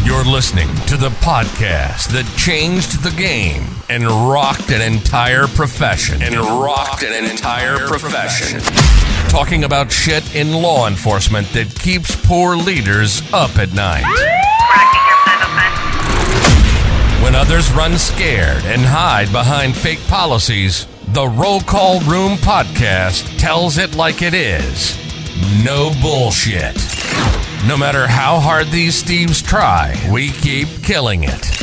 You're listening to the podcast that changed the game and rocked an entire profession. Talking about shit in law enforcement that keeps poor leaders up at night. When others run scared and hide behind fake policies, the Roll Call Room podcast tells it like it is. No bullshit. No matter how hard these thieves try, we keep killing it.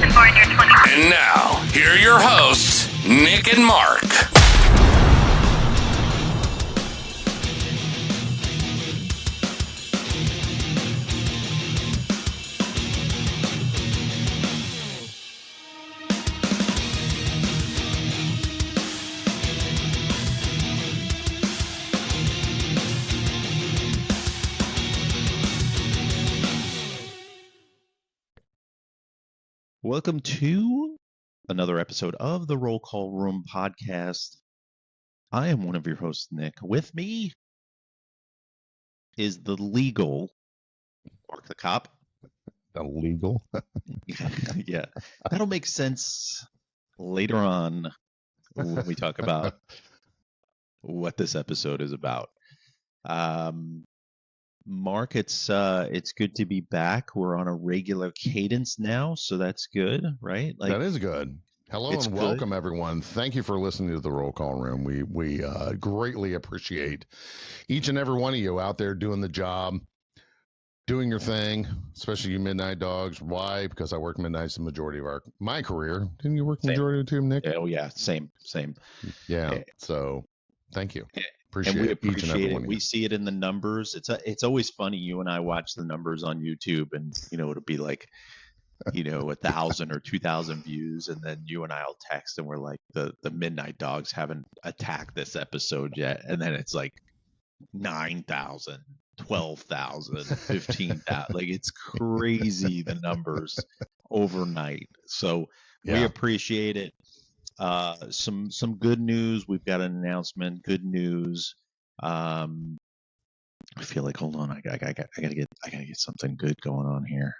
And now, here are your hosts, Nick and Mark. Welcome to another episode of the Roll Call Room podcast. I am one of your hosts, Nick. With me is the legal Mark the Cop. Illegal? Yeah, that'll make sense later on when we talk about what this episode is about. Mark, it's good to be back. We're on a regular cadence now, so that's good, right? That is good. Hello and welcome, everyone. Thank you for listening to the Roll Call Room. We greatly appreciate each and every one of you out there doing the job, doing your thing, especially you midnight dogs. Why? Because I work midnights the majority of my career. Didn't you work the majority of the time, Nick? Oh yeah, same. Yeah. So thank you. And we appreciate it. We see it in the numbers. It's always funny. You and I watch the numbers on YouTube, and it'll be like, 1,000 or 2,000 views, and then you and I'll text, and we're like, the Midnight Dogs haven't attacked this episode yet, and then it's like 9,000, 12,000, 15,000. Like it's crazy the numbers overnight. So we appreciate it. Some good news. We've got an announcement. Good news. I feel like, hold on, I gotta get something good going on here.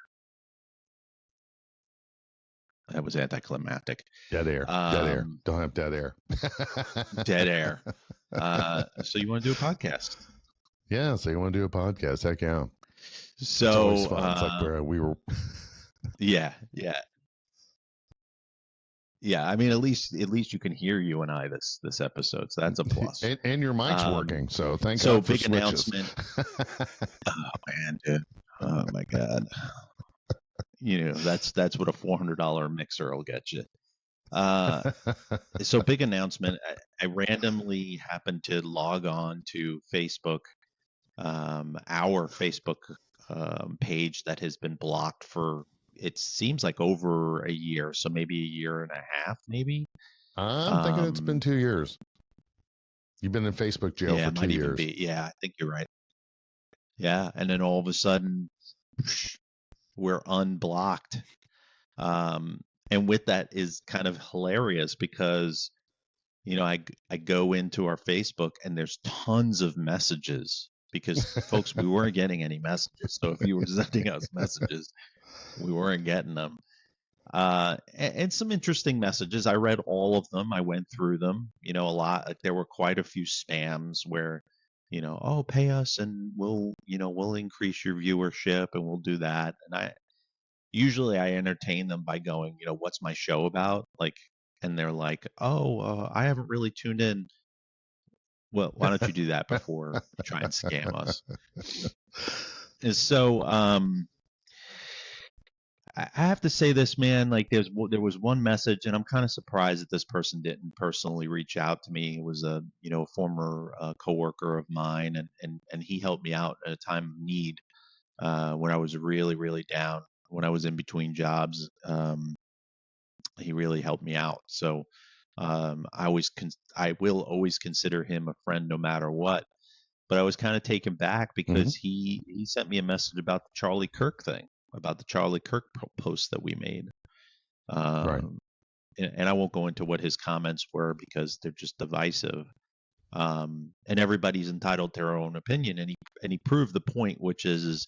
That was anticlimactic. Dead air. Dead air. Don't have dead air. Dead air. So you want to do a podcast? Yeah. So you want to do a podcast? Heck yeah. So it's fun. It's like we were. Yeah. Yeah, I mean, at least you can hear you and I this episode, so that's a plus. and your mic's working, so thank God. So big switches. Announcement. Oh man, dude. Oh my God. That's what a $400 mixer will get you. So big announcement. I randomly happened to log on to Facebook, our Facebook page that has been blocked for. It seems like over a year, so maybe a year and a half, maybe. I'm thinking it's been 2 years. You've been in Facebook jail for 2 years. Yeah, I think you're right. Yeah, and then all of a sudden, we're unblocked. And with that is kind of hilarious because, I go into our Facebook and there's tons of messages because, folks, we weren't getting any messages. So if you were sending us messages, we weren't getting them. And some interesting messages. I read all of them. I went through them, a lot. There were quite a few spams where, pay us and we'll increase your viewership and we'll do that. And I usually entertain them by going, what's my show about? And they're like, I haven't really tuned in. Well, why don't you do that before you try and scam us? And so, I have to say this, man, there was one message, and I'm kind of surprised that this person didn't personally reach out to me. It was a former coworker of mine, and he helped me out at a time of need when I was really, really down, when I was in between jobs. He really helped me out. So I will always consider him a friend no matter what. But I was kind of taken back because he sent me a message about the Charlie Kirk thing. About the Charlie Kirk post that we made. Right. And I won't go into what his comments were because they're just divisive. And everybody's entitled to their own opinion. And he proved the point, which is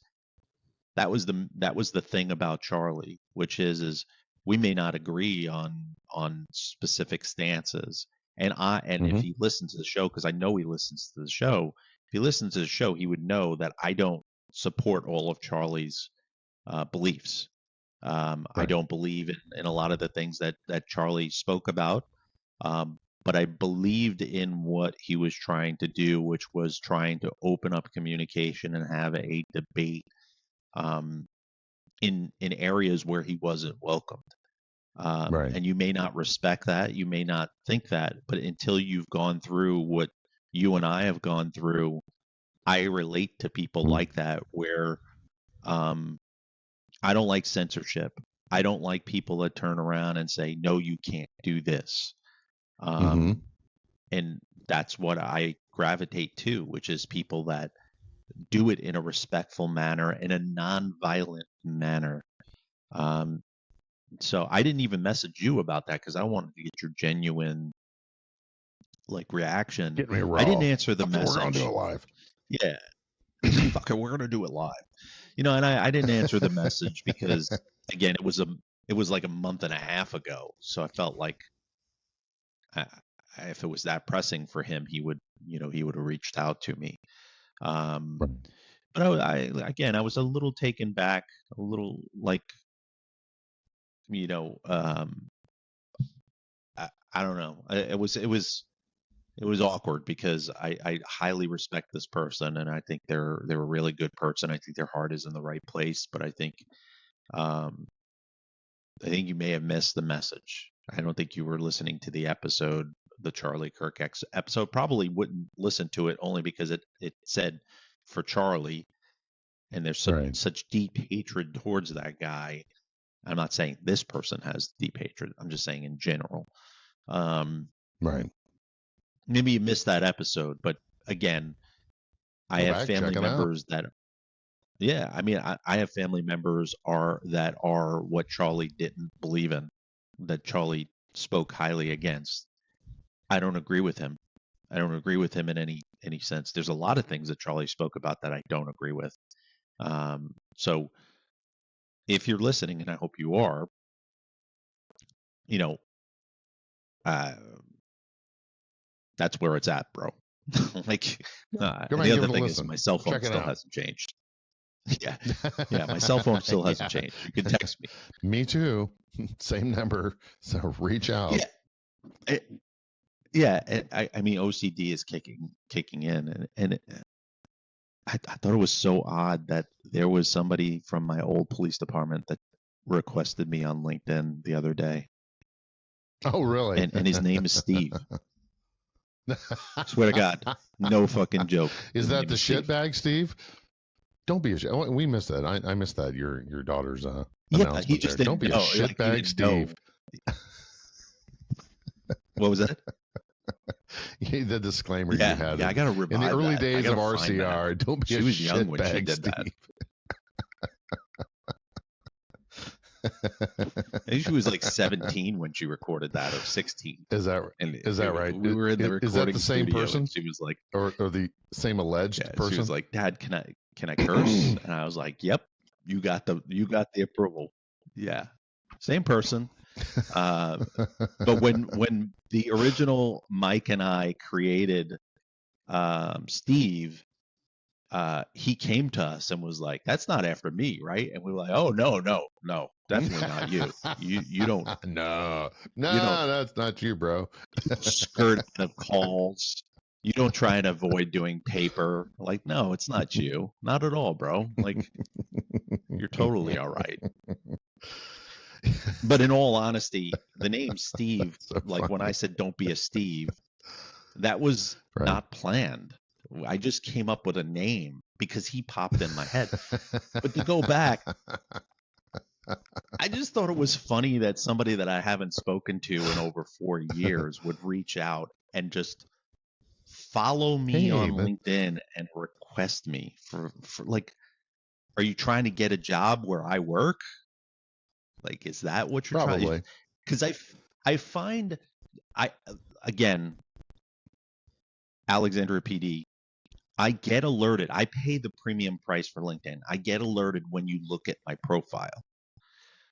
that was the thing about Charlie, which is we may not agree on specific stances. And if he listens to the show, because I know he listens to the show, if he listens to the show, he would know that I don't support all of Charlie's beliefs. I don't believe in a lot of the things that Charlie spoke about, but I believed in what he was trying to do, which was trying to open up communication and have a debate in areas where he wasn't welcomed. And you may not respect that, you may not think that, but until you've gone through what you and I have gone through, I relate to people like that, where I don't like censorship. I don't like people that turn around and say, no, you can't do this. And that's what I gravitate to, which is people that do it in a respectful manner, in a non-violent manner. So I didn't even message you about that because I wanted to get your genuine reaction. Get me raw. I didn't answer the message. We're gonna do it live. Yeah. Fuck it, we're gonna do it live. And I didn't answer the message because again, it was like a month and a half ago. So I felt like if it was that pressing for him, he would have reached out to me. But I was a little taken back, a little I don't know. It was awkward because I highly respect this person, and I think they're a really good person. I think their heart is in the right place, but I think you may have missed the message. I don't think you were listening to the episode, the Charlie Kirk episode. Probably wouldn't listen to it only because it said for Charlie, and there's such deep hatred towards that guy. I'm not saying this person has deep hatred. I'm just saying in general. Maybe you missed that episode, but again, I have family members that. Yeah, I mean, I have family members that are what Charlie didn't believe in, that Charlie spoke highly against. I don't agree with him. I don't agree with him in any sense. There's a lot of things that Charlie spoke about that I don't agree with. So if you're listening, and I hope you are, that's where it's at, bro. The other thing is my cell phone still hasn't changed. Yeah, my cell phone still hasn't changed. You can text me. Me too. Same number. So reach out. I mean, OCD is kicking in, and I thought it was so odd that there was somebody from my old police department that requested me on LinkedIn the other day. Oh, really? And his name is Steve. Swear to God, no fucking joke. Is that the shitbag, Steve? Don't be a we missed that. I missed that. Your daughter's announcement. He just don't be a shitbag, Steve. What was that? The disclaimer you had. Yeah, I got to revive in the early that. days of RCR. Don't be she a was young when she shitbag, did Steve. that. I think she was like 17 when she recorded that, or 16. Is that right? We were in the recording Is that the same studio, person? She was like, or the same alleged person? She was like, Dad, can I curse? And I was like, Yep, you got the approval. Yeah, same person. But when the original Mike and I created Steve, he came to us and was like, "That's not after me, right?" And we were like, "Oh no, definitely not you. You don't. No, that's not you, bro. Skirt the calls. You don't try and avoid doing paper. Like, no, it's not you. Not at all, bro. Like, you're totally all right." But in all honesty, the name Steve, so when I said don't be a Steve, that was not planned. I just came up with a name because he popped in my head. But to go back, I just thought it was funny that somebody that I haven't spoken to in over 4 years would reach out and just follow me on LinkedIn and request me for are you trying to get a job where I work? Like, is that what you're trying to? Because I find again, Alexandria PD, I get alerted. I pay the premium price for LinkedIn. I get alerted when you look at my profile.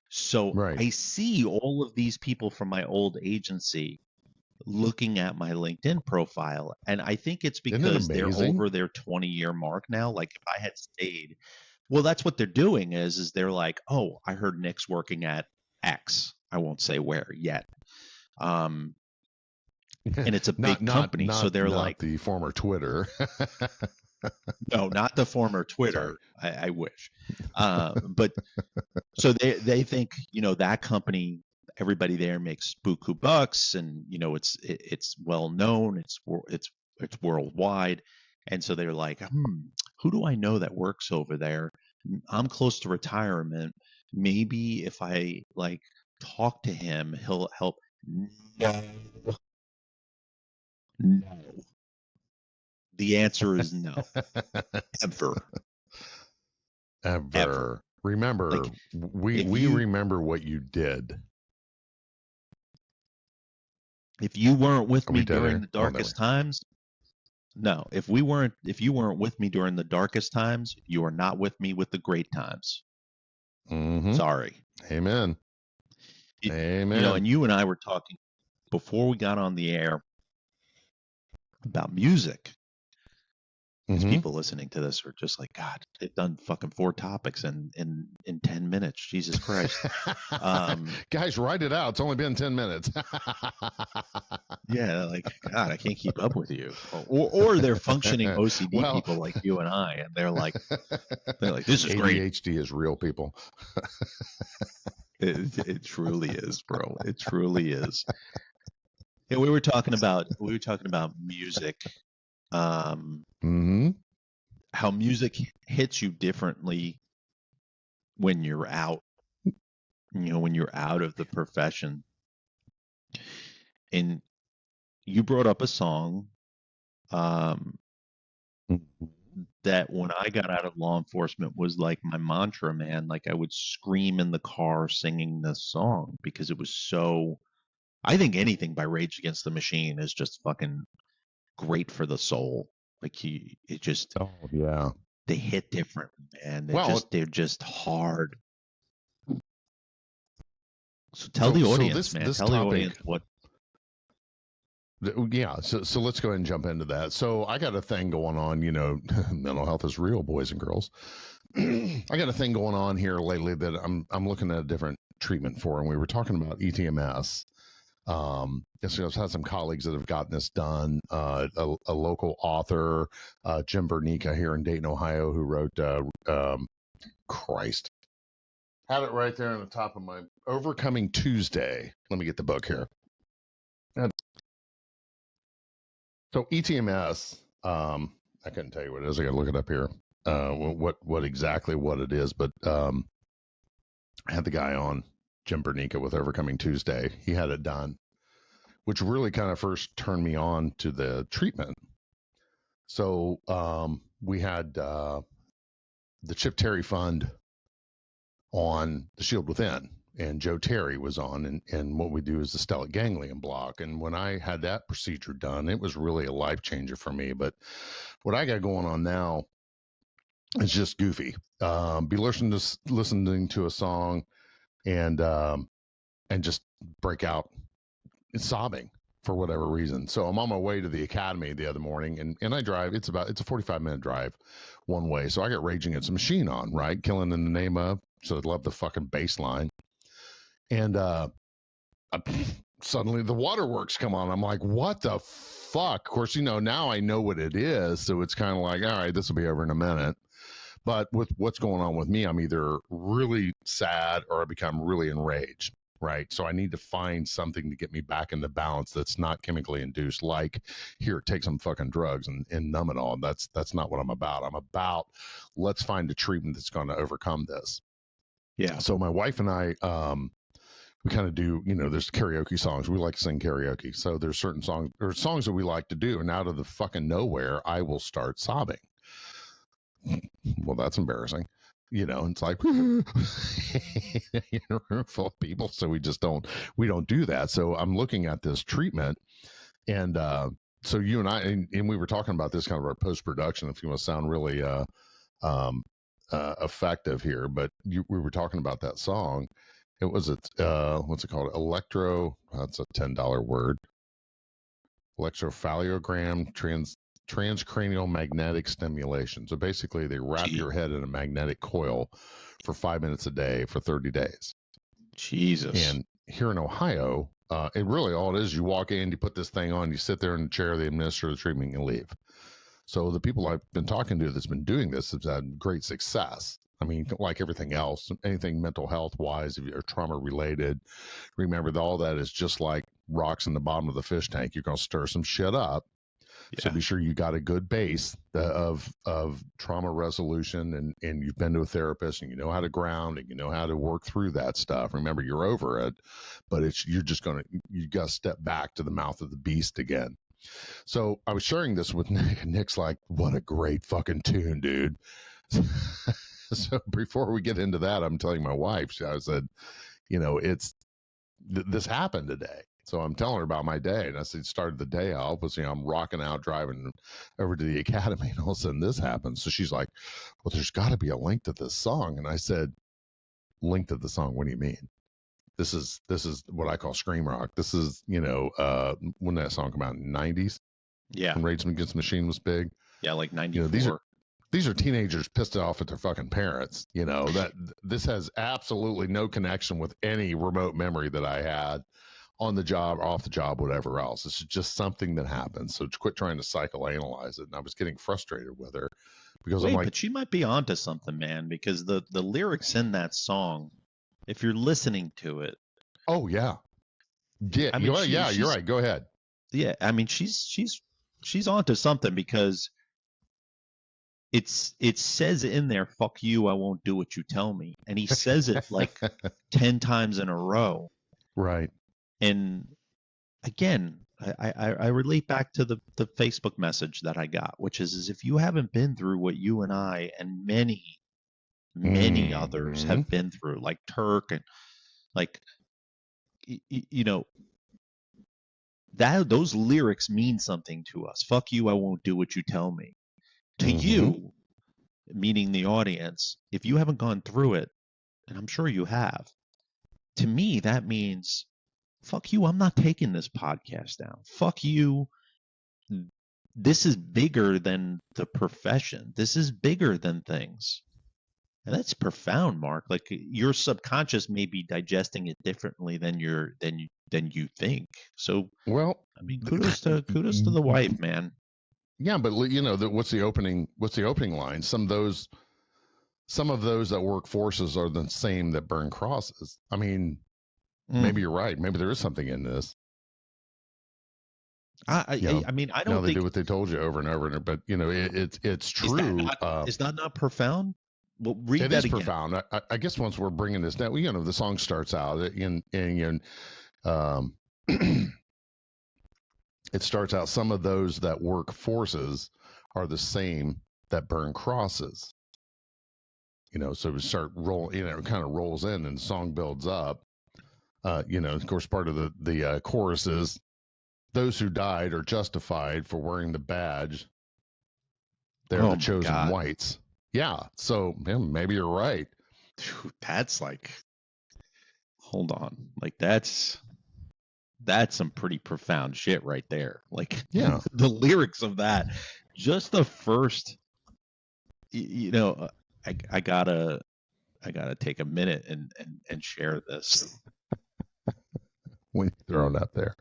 So Right. I see all of these people from my old agency looking at my LinkedIn profile. And I think it's Isn't it because they're amazing? over their 20-year mark now. Like if I had stayed, well, that's what they're doing is they're like, oh, I heard Nick's working at X. I won't say where yet. And it's a big company. So they're not like, the former Twitter. no, not the former Twitter. I wish. But so they think, that company, everybody there makes buku bucks, and it's well known, it's worldwide, and so they're like, who do I know that works over there? I'm close to retirement. Maybe if I like talk to him, he'll help. No, no. The answer is no. Ever. Ever. Remember, Like, we remember what you did. If you weren't with Are we me dead during air? the darkest times, no. If you weren't with me during the darkest times, you are not with me with the great times. Mm-hmm. Sorry. Amen. Amen. And you and I were talking before we got on the air about music. Because people listening to this are just like, God, they've done fucking 4 topics in 10 minutes. Jesus Christ. Guys, write it out. It's only been 10 minutes. Yeah, like, God, I can't keep up with you. Or they're functioning OCD people like you and I, and they're like, this is great. ADHD is real, people. It truly is, bro. It truly is. Yeah, we were talking about music. How music hits you differently when you're out. When you're out of the profession. And you brought up a song that when I got out of law enforcement was like my mantra, man. Like I would scream in the car singing this song because it was so. I think anything by Rage Against the Machine is just fucking great for the soul. Like it just. Oh yeah. They hit different, man. They're just hard. So tell the audience, man. Tell the audience what. Yeah, so let's go ahead and jump into that. So I got a thing going on, mental health is real, boys and girls. I got a thing going on here lately that I'm looking at a different treatment for, and we were talking about ETMS. I've had some colleagues that have gotten this done. A local author, Jim Bernica here in Dayton, Ohio, who wrote Christ. Had it right there on the top of my Overcoming Tuesday. Let me get the book here. So ETMS, I couldn't tell you what it is. I got to look it up here. What exactly what it is, but I had the guy on, Jim Bernica, with Overcoming Tuesday. He had it done, which really kind of first turned me on to the treatment. So we had the Chip Terry Fund on The Shield Within, and Joe Terry was on, and what we do is the stellate ganglion block. And when I had that procedure done, it was really a life changer for me. But what I got going on now is just goofy. Be listening to a song and just break out sobbing for whatever reason. So I'm on my way to the academy the other morning, and I drive. It's a 45-minute drive one way. So I got Rage Against the Machine on, right? Killing in the Name Of. So I love the fucking bass line. And suddenly the waterworks come on. I'm like, what the fuck? Of course, now I know what it is. So it's kind of like, all right, this will be over in a minute. But with what's going on with me, I'm either really sad or I become really enraged, right? So I need to find something to get me back into balance that's not chemically induced, like, here, take some fucking drugs and numb it all. That's not what I'm about. I'm about, let's find a treatment that's going to overcome this. Yeah. So my wife and I, we kind of do, there's karaoke songs. We like to sing karaoke. So there's certain songs that we like to do. And out of the fucking nowhere, I will start sobbing. Well, that's embarrassing. It's like, room full of people. So we don't do that. So I'm looking at this treatment, and so you and I, and we were talking about this kind of our post-production, if you want to sound really effective here, but we were talking about that song. It was what's it called? That's a $10 word. Electrophallogram transcranial magnetic stimulation. So basically they wrap your head in a magnetic coil for 5 minutes a day for 30 days. Jesus. And here in Ohio, it really all it is, you walk in, you put this thing on, you sit there in the chair, they administer the treatment, and leave. So the people I've been talking to that's been doing this have had great success. I mean, like everything else, anything mental health wise or trauma related, remember that all that is just like rocks in the bottom of the fish tank. You're going to stir some shit up. Yeah. So be sure you got a good base of trauma resolution, and you've been to a therapist, and you know how to ground, and you know how to work through that stuff. Remember, you're over it, but you got to step back to the mouth of the beast again. So I was sharing this with Nick, and Nick's like, "What a great fucking tune, dude." So before we get into that, I'm telling my wife, I said, you know, this happened today. So I'm telling her about my day, and I said, started the day off was, I'm rocking out, driving over to the academy, and all of a sudden this happens. So she's like, well, there's got to be a link to this song. And I said, link to the song? What do you mean? This is what I call scream rock. This is, when that song came out in the 90s. Yeah. When Rage Against the Machine was big. Yeah, like 94. These are teenagers pissed off at their fucking parents. That this has absolutely no connection with any remote memory that I had on the job, off the job, whatever else. It's just something that happened. So quit trying to psychoanalyze it. And I was getting frustrated with her because I'm like, but she might be onto something, man, because the lyrics in that song, if you're listening to it. Oh yeah. Yeah. I mean, you're right. Go ahead. Yeah. I mean, she's onto something because it says in there, fuck you, I won't do what you tell me. And he says it like 10 times in a row. Right. And again, I relate back to the Facebook message that I got, which is if you haven't been through what you and I and many others have been through, like Turk and like, those lyrics mean something to us. Fuck you, I won't do what you tell me. To you, meaning the audience, if you haven't gone through it, and I'm sure you have, to me, that means, fuck you, I'm not taking this podcast down. Fuck you. This is bigger than the profession. This is bigger than things. And that's profound, Mark. Like your subconscious may be digesting it differently than you think. So, well, I mean, kudos to the wife, man. Yeah, but what's the opening line? Some of those that work forces are the same that burn crosses. I mean, maybe you're right. Maybe there is something in this. I mean, I don't think they do what they told you over and over and over, but it's true. Is that not profound? Well, read that again. It is profound. I guess once we're bringing this down, the song starts out it starts out, some of those that work forces are the same that burn crosses. So we start rolling, it kind of rolls in and the song builds up. Of course, part of the chorus is, those who died are justified for wearing the badge. They're the chosen whites. Yeah. So maybe you're right. Dude, that's like, hold on. Like that's some pretty profound shit right there. Like, yeah, the lyrics of that, just the first, I gotta take a minute and share this. When you throw it up there.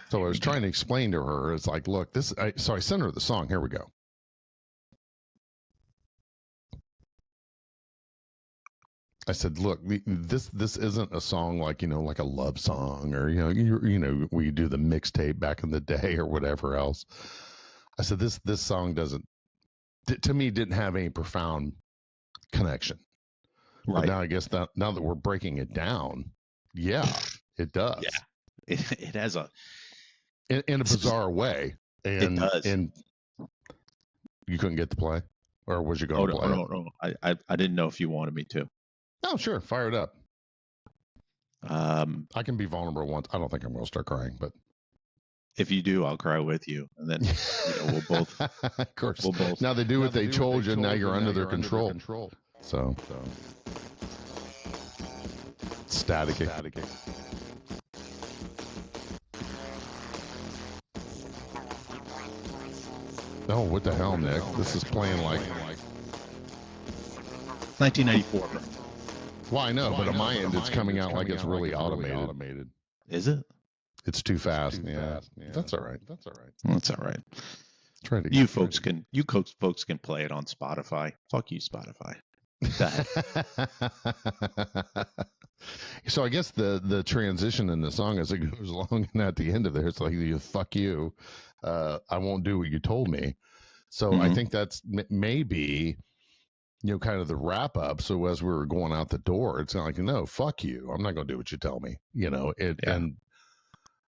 So I was trying to explain to her, it's like, look, so I sent her the song. Here we go. I said, look, this isn't a song like a love song or we do the mixtape back in the day or whatever else. I said this song didn't have any profound connection. Right. But now I guess now that we're breaking it down, yeah, it does. Yeah, it has in a bizarre way. And, it does. And you couldn't get to play, or was you going to play? No. I didn't know if you wanted me to. Oh, sure. Fire it up. I can be vulnerable once. I don't think I'm going to start crying, but if you do, I'll cry with you, and then we'll both. Of course. We'll both. Now they do what they told you. Now you're under their control. So staticky. Oh, what the hell, Nick? This is playing like 1994. Well, I know, but on my end, it's coming out like it's really automated. Is it? It's too fast. Yeah. That's all right. That's all right. Try to You folks can play it on Spotify. Fuck you, Spotify. So I guess the transition in the song as it goes along, and at the end of there, it's like, fuck you. I won't do what you told me. So I think that's maybe, kind of the wrap up. So as we were going out the door, it's like, no, fuck you. I'm not going to do what you tell me, and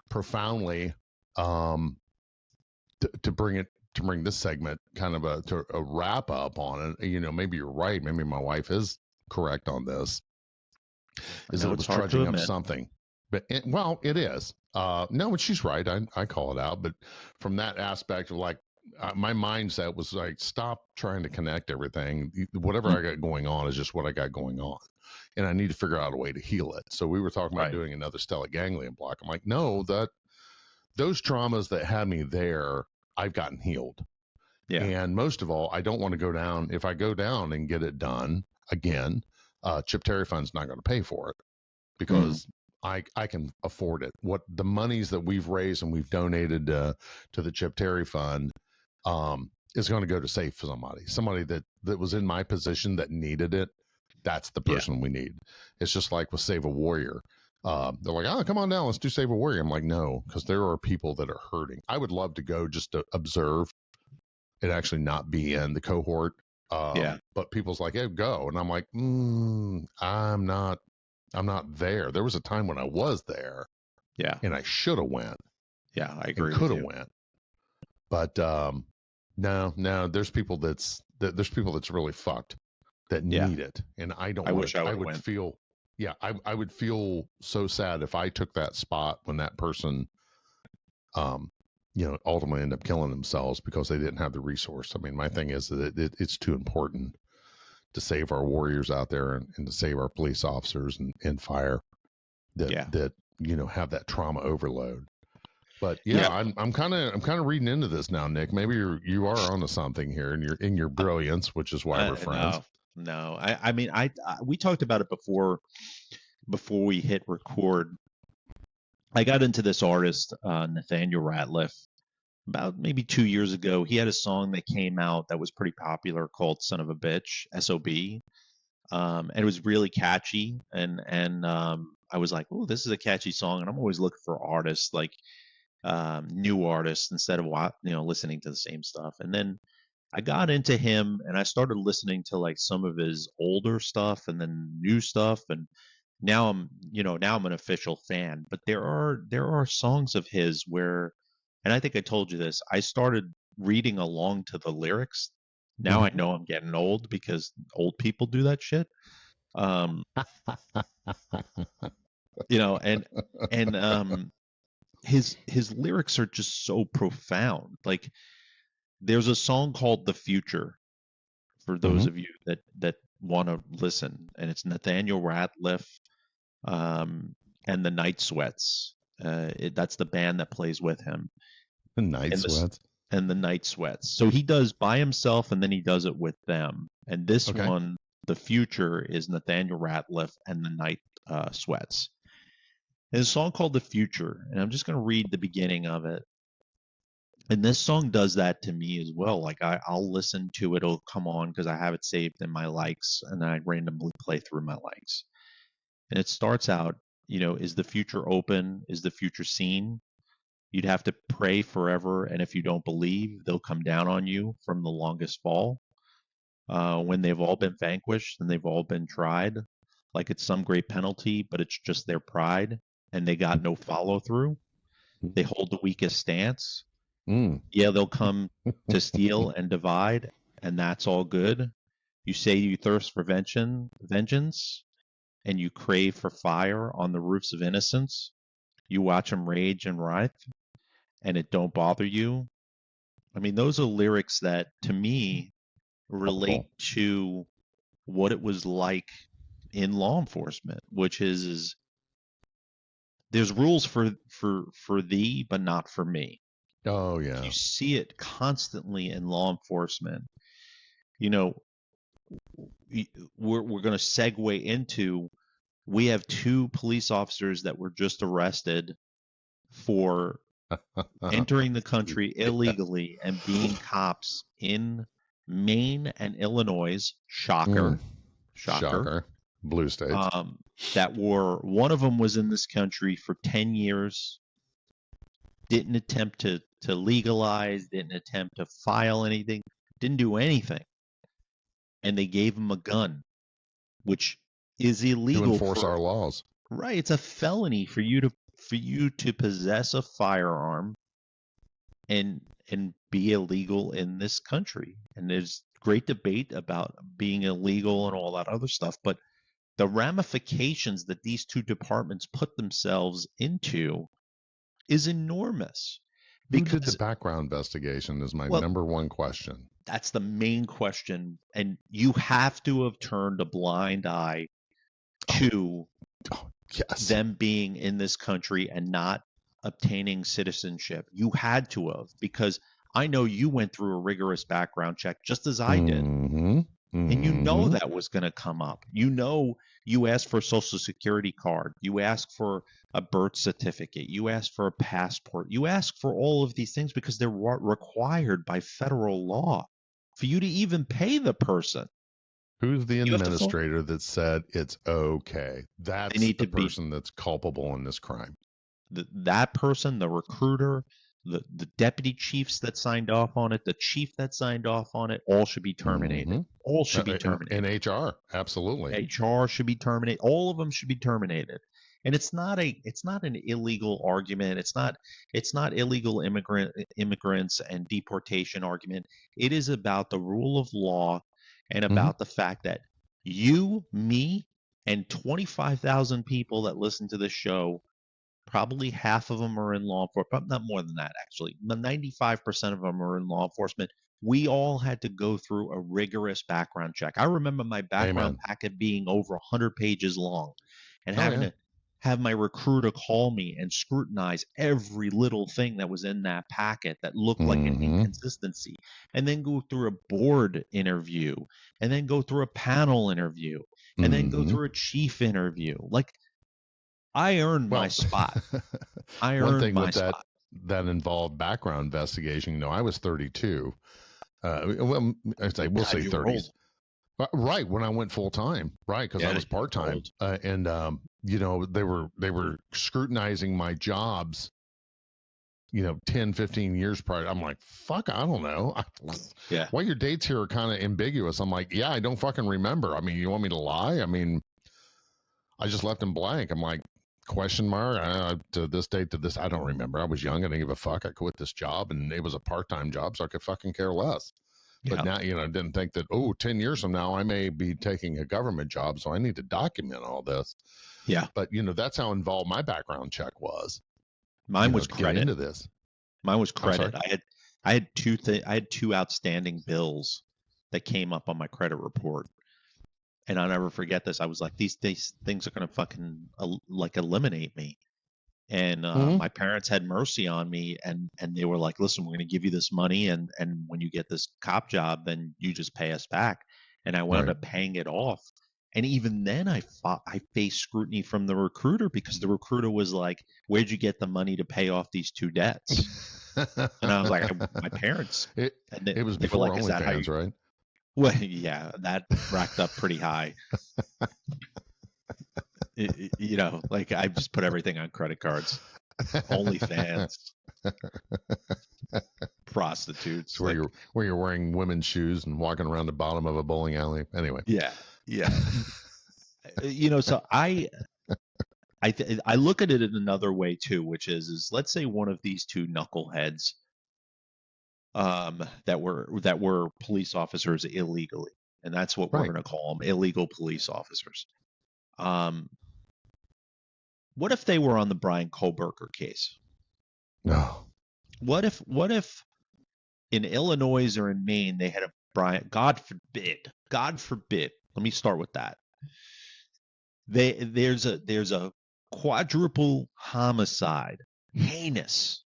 profoundly, to bring this segment kind of to a wrap up on it. Maybe you're right. Maybe my wife is correct on this. Is it was trudging up something, but it is. No, she's right. I call it out, but from that aspect of like, my mindset was like, stop trying to connect everything. Whatever I got going on is just what I got going on, and I need to figure out a way to heal it. So we were talking about doing another stellate ganglion block. I'm like, no, those traumas that had me there, I've gotten healed. Yeah. And most of all, I don't want to go down. If I go down and get it done again, Chip Terry Fund's not going to pay for it because I can afford it. What the monies that we've raised and we've donated to the Chip Terry Fund is going to go to save somebody that was in my position that needed it. That's the person we need. It's just like with Save a Warrior. They're like, oh, come on down, let's do Save a Warrior. I'm like, no, because there are people that are hurting. I would love to go just to observe and actually not be in the cohort. But people's like, hey, go. And I'm like, I'm not there. There was a time when I was there. Yeah. And I should have went. Yeah, I agree. Could have went. But no, there's people that's really fucked that need it. And I don't. I would feel. Yeah, I would feel so sad if I took that spot when that person, ultimately ended up killing themselves because they didn't have the resource. I mean, my thing is that it's too important to save our warriors out there and to save our police officers and fire that have that trauma overload. But I'm kind of reading into this now, Nick. Maybe you are onto something here, and you're in your brilliance, which is why we're friends. No, I mean, we talked about it before we hit record. I got into this artist, Nathaniel Ratliff, about maybe 2 years ago. He had a song that came out that was pretty popular called "Son of a Bitch," SOB, and it was really catchy. And I was like, "Oh, this is a catchy song." And I'm always looking for artists, like new artists, instead of listening to the same stuff. And then I got into him and I started listening to like some of his older stuff and then new stuff, and now I'm an official fan. But there are songs of his where, and I think I told you this, I started reading along to the lyrics. Now I know I'm getting old because old people do that shit. His lyrics are just so profound. Like, there's a song called "The Future" for those of you that want to listen, and it's Nathaniel Ratliff and the Night Sweats. That's the band that plays with him. The Night Sweats. And the Night Sweats. So he does by himself, and then he does it with them. And this one, "The Future," is Nathaniel Ratliff and the Night Sweats. There's a song called "The Future," and I'm just going to read the beginning of it. And this song does that to me as well. Like, I'll listen to it, it'll come on because I have it saved in my likes, and then I randomly play through my likes. And it starts out, is the future open? Is the future seen? You'd have to pray forever, and if you don't believe, they'll come down on you from the longest fall. When they've all been vanquished and they've all been tried, like it's some great penalty, but it's just their pride, and they got no follow through. They hold the weakest stance. Yeah, they'll come to steal and divide, and that's all good. You say you thirst for vengeance. and you crave for fire on the roofs of innocence, you watch them rage and writhe, and it don't bother you. I mean, those are lyrics that, to me, relate to what it was like in law enforcement, which is there's rules for thee, but not for me. Oh yeah. You see it constantly in law enforcement. You know, we're going to segue into, we have 2 police officers that were just arrested for entering the country illegally and being cops in Maine and Illinois. Shocker. Shocker. Blue states. That were, one of them was in this country for 10 years, didn't attempt to legalize, didn't attempt to file anything, didn't do anything. And they gave him a gun, which is illegal to enforce our laws. Right. It's a felony for you to possess a firearm and be illegal in this country. And there's great debate about being illegal and all that other stuff, but the ramifications that these 2 departments put themselves into is enormous. Who did the background investigation is my number one question. That's the main question. And you have to have turned a blind eye to them being in this country and not obtaining citizenship. You had to have, because I know you went through a rigorous background check just as I did. And you know that was going to come up. You know, you asked for a social security card. You asked for a birth certificate. You asked for a passport. You asked for all of these things because they're required by federal law for you to even pay the person. Who's the administrator that said it's okay? That's the person that's culpable in this crime. That person, the recruiter, the deputy chiefs that signed off on it, the chief that signed off on it, all should be terminated. All should be terminated. And HR, absolutely. HR should be terminated. All of them should be terminated. And it's not an illegal argument. It's not illegal immigrants and deportation argument. It is about the rule of law and about the fact that you, me, and 25,000 people that listen to this show, probably half of them are in law enforcement, but not more than that, actually. 95% of them are in law enforcement. We all had to go through a rigorous background check. I remember my background packet being over 100 pages long and having to have my recruiter call me and scrutinize every little thing that was in that packet that looked like an inconsistency, and then go through a board interview, and then go through a panel interview, and then go through a chief interview. Like, I earned my spot. I earned my spot. That involved background investigation. You know, I was 32. We'll say 30s. Right, when I went full time, right, because I was part time, and you know, they were scrutinizing my jobs, you know, 10, 15 years prior. I'm like, fuck, I don't know. Well, your dates here are kind of ambiguous. I'm like, I don't fucking remember. I mean, you want me to lie? I mean, I just left them blank. I'm like, question mark, to this date, to this, I don't remember. I was young, I didn't give a fuck. I quit this job, and it was a part-time job, so I could fucking care less. But now, you know, I didn't think that, 10 years from now, I may be taking a government job, so I need to document all this. Yeah. But, you know, that's how involved my background check was. Mine was credit. Into this. Mine was credit. I had two outstanding bills that came up on my credit report. And I'll never forget this. I was like, these things are going to fucking eliminate me. And my parents had mercy on me, and they were like, listen, we're going to give you this money, and when you get this cop job, then you just pay us back. And I wound up paying it off. And even then I faced scrutiny from the recruiter, because the recruiter was like, where'd you get the money to pay off these 2 debts? And I was like, my parents. It was before OnlyFans, right? Well, yeah, that racked up pretty high. You know, like, I just put everything on credit cards. OnlyFans, prostitutes. Where you're wearing women's shoes and walking around the bottom of a bowling alley. Anyway. Yeah. You know, so I look at it in another way too, which is let's say one of these 2 knuckleheads that were police officers illegally, and that's what we're going to call them, illegal police officers. What if they were on the Brian Kohlberger case? No. What if in Illinois or in Maine they had a Brian? God forbid. Let me start with that. There's a quadruple homicide, heinous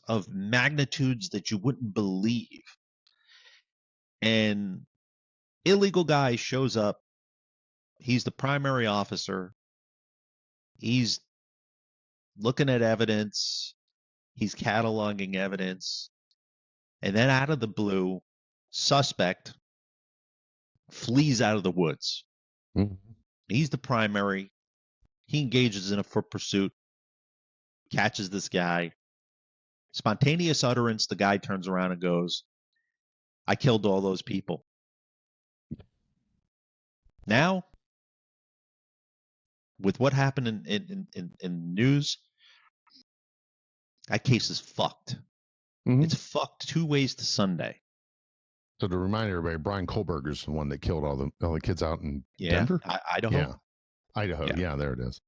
of magnitudes that you wouldn't believe. And illegal guy shows up. He's the primary officer. He's looking at evidence. He's cataloging evidence. And then out of the blue, suspect flees out of the woods. Mm-hmm. He's the primary. He engages in a foot pursuit, catches this guy. Spontaneous utterance, the guy turns around and goes, I killed all those people. Now, with what happened in the news, that case is fucked. Mm-hmm. It's fucked 2 ways to Sunday. So to remind everybody, Brian Kohlberger's the one that killed all the kids out in Denver? Idaho. Yeah. Idaho. Yeah, there it is.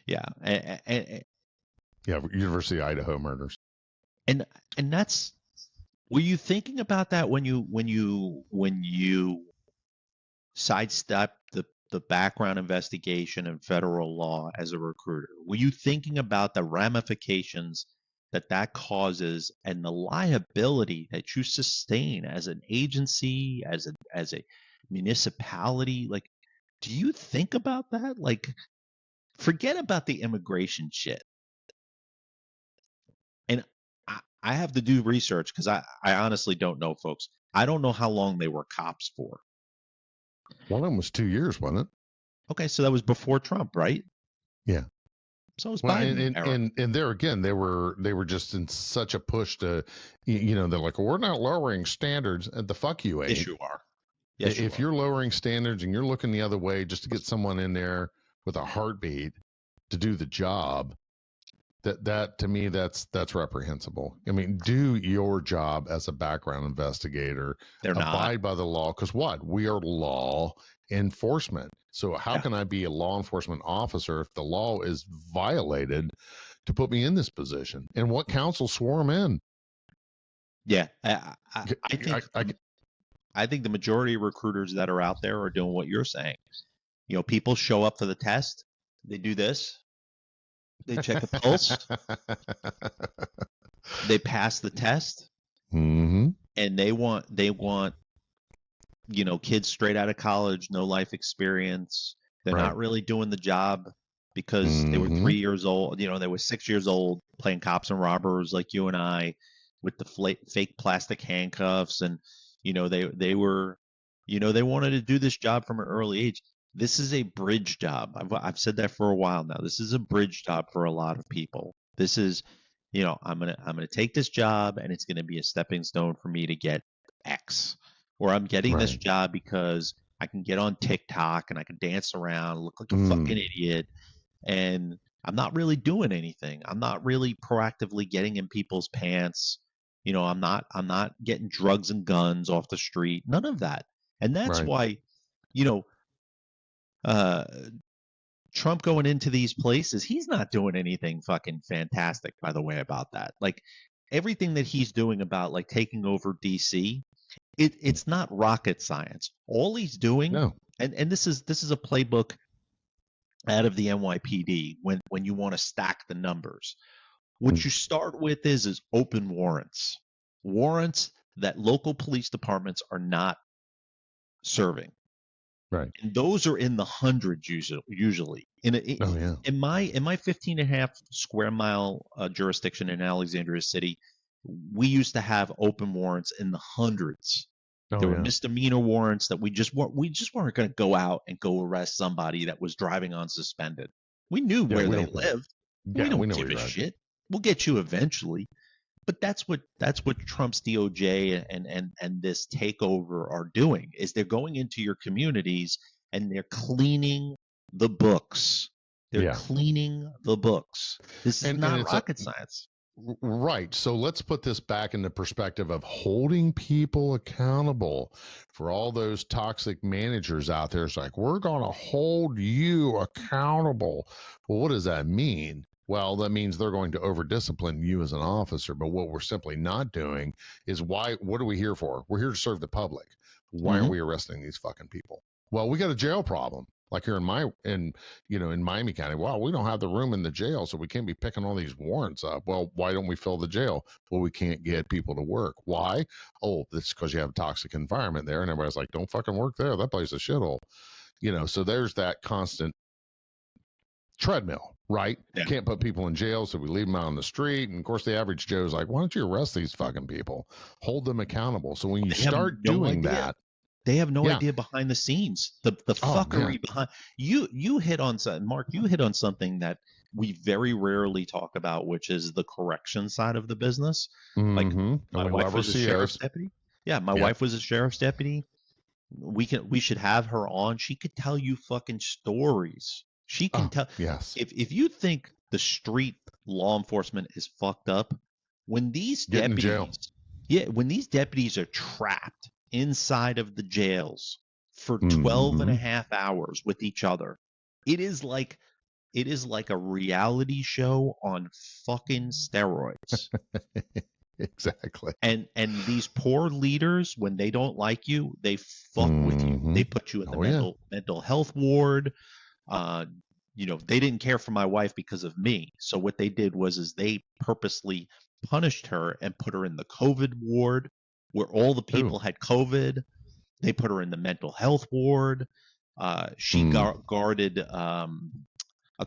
Yeah. Yeah, University of Idaho murders. And that's, were you thinking about that when you sidestep the background investigation and federal law as a recruiter? Were you thinking about the ramifications that causes and the liability that you sustain as an agency, as a municipality? Like, do you think about that? Like, forget about the immigration shit. And I have to do research because I honestly don't know, folks. I don't know how long they were cops for. One of them was 2 years, wasn't it? Okay, so that was before Trump, right? Yeah. So it was Well, Biden. and there again, they were just in such a push to, they're like, well, we're not lowering standards. The fuck you ain't. Yes, you are. Yes, If you're lowering standards and you're looking the other way just to get someone in there with a heartbeat to do the job, that to me that's reprehensible. I mean, do your job as a background investigator. They're not. Abide by the law, because what? We are law enforcement. So how can I be a law enforcement officer if the law is violated to put me in this position? And what council swore him in? Yeah, I think the majority of recruiters that are out there are doing what you're saying. People show up for the test. They do this. They check a pulse. They pass the test. Mm-hmm. And they want kids straight out of college, no life experience. They're not really doing the job because they were 3 years old. They were 6 years old playing cops and robbers like you and I with the fake plastic handcuffs. And, they were, they wanted to do this job from an early age. This is a bridge job. I've said that for a while now. This is a bridge job for a lot of people. This is, I'm gonna take this job and it's gonna be a stepping stone for me to get X. Or I'm getting this job because I can get on TikTok and I can dance around, look like a fucking idiot, and I'm not really doing anything. I'm not really proactively getting in people's pants. I'm not getting drugs and guns off the street. None of that. And that's why, Trump going into these places, he's not doing anything fucking fantastic, by the way, about that. Like, everything that he's doing about like taking over DC, it's not rocket science. All he's doing, and this is a playbook out of the NYPD when you want to stack the numbers. What you start with is open warrants that local police departments are not serving. Right. And those are in the hundreds usually. In my 15 and a half square mile jurisdiction in Alexandria City, we used to have open warrants in the hundreds. There were misdemeanor warrants that we just weren't going to go out and go arrest somebody that was driving unsuspended. We knew where they lived. We don't give a shit. We'll get you eventually. But that's what Trump's DOJ and this takeover are doing, is they're going into your communities and they're cleaning the books. They're cleaning the books. This is not rocket science. Right. So let's put this back in the perspective of holding people accountable for all those toxic managers out there. It's like, we're going to hold you accountable. Well, what does that mean? Well, that means they're going to over discipline you as an officer. But what we're simply not doing is what are we here for? We're here to serve the public. Why aren't we arresting these fucking people? Well, we got a jail problem. Like here in Miami County, well, we don't have the room in the jail, so we can't be picking all these warrants up. Well, why don't we fill the jail? Well, we can't get people to work. Why? Oh, that's because you have a toxic environment there, and everybody's like, don't fucking work there. That place is a shithole. So there's that constant treadmill, right? Yeah. Can't put people in jail, so we leave them out on the street. And of course, the average Joe's like, why don't you arrest these fucking people? Hold them accountable. So when you start doing that, they have no idea behind the scenes, the fuckery behind. You hit on something, Mark. You hit on something that we very rarely talk about, which is the correction side of the business. Like my wife was a sheriff's deputy. Yeah, my wife was a sheriff's deputy. We should have her on. She could tell you fucking stories. She can tell. Yes. If you think the street law enforcement is fucked up, when these deputies are trapped inside of the jails for 12 and a half hours with each other, it is like a reality show on fucking steroids. Exactly. And these poor leaders, when they don't like you, they fuck with you. They put you in the mental health ward. They didn't care for my wife because of me. So what they did was they purposely punished her and put her in the COVID ward, where all the people had COVID. They put her in the mental health ward. She guarded a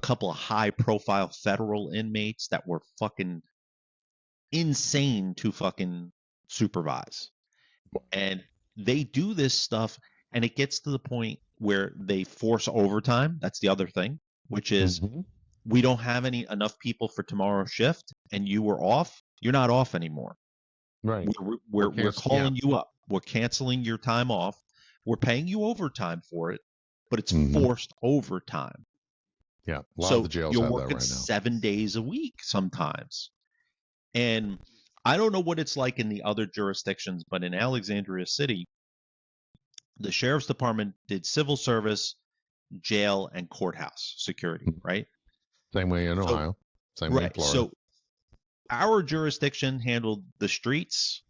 couple of high-profile federal inmates that were fucking insane to fucking supervise. And they do this stuff, and it gets to the point where they force overtime. That's the other thing, which is we don't have enough people for tomorrow's shift, and you were off. You're not off anymore. Right. We're calling you up. We're canceling your time off. We're paying you overtime for it, but it's forced overtime. Yeah. A lot of the jails you're have working that right now. 7 days a week sometimes. And I don't know what it's like in the other jurisdictions, but in Alexandria City, the sheriff's department did civil service, jail, and courthouse security, right? Same way in Ohio. Same way in Florida. So our jurisdiction handled the streets.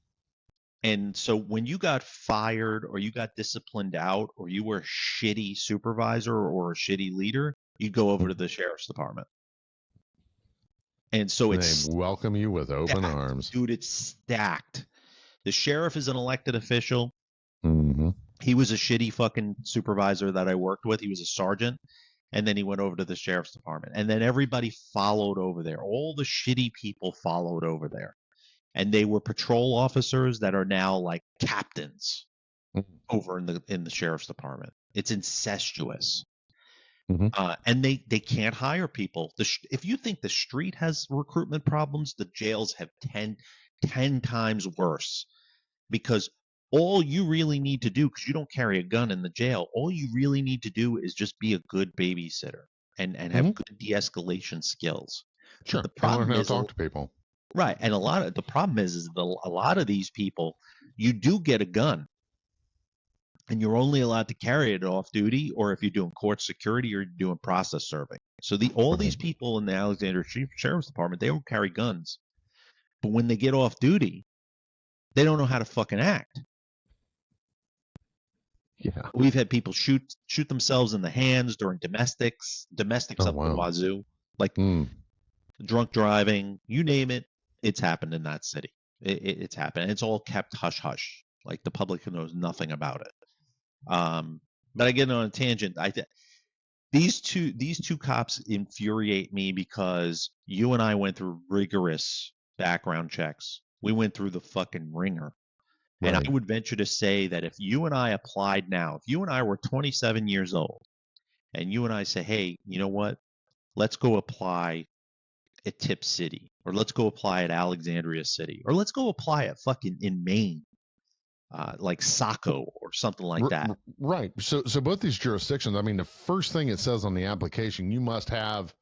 And so when you got fired or you got disciplined out or you were a shitty supervisor or a shitty leader, you'd go over to the sheriff's department. And so they welcome you with open arms. Dude, it's stacked. The sheriff is an elected official. He was a shitty fucking supervisor that I worked with. He was a sergeant. And then he went over to the sheriff's department. And then everybody followed over there. All the shitty people followed over there. And they were patrol officers that are now like captains over in the sheriff's department. It's incestuous. And they can't hire people. If you think the street has recruitment problems, the jails have 10 times worse. Because all you really need to do, because you don't carry a gun in the jail, all you really need to do is just be a good babysitter and have good de-escalation skills. Sure. The problem learn how is to talk to people. Right. And the problem is a lot of these people, you do get a gun. And you're only allowed to carry it off duty, or if you're doing court security or you're doing process serving. So all these people in the Alexandria Sheriff's Department, they don't carry guns. But when they get off duty, they don't know how to fucking act. Yeah. We've had people shoot themselves in the hands during domestics up the wazoo. Like drunk driving, you name it, it's happened in that city. It's happened. And it's all kept hush-hush. Like the public knows nothing about it. But I get on a tangent. These two cops infuriate me because you and I went through rigorous background checks. We went through the fucking ringer. Right. And I would venture to say that if you and I applied now, if you and I were 27 years old and you and I say, hey, you know what? Let's go apply at Tip City, or let's go apply at Alexandria City, or let's go apply at fucking in Maine. Like Saco or something like that. Right. So both these jurisdictions, I mean, the first thing it says on the application, you must have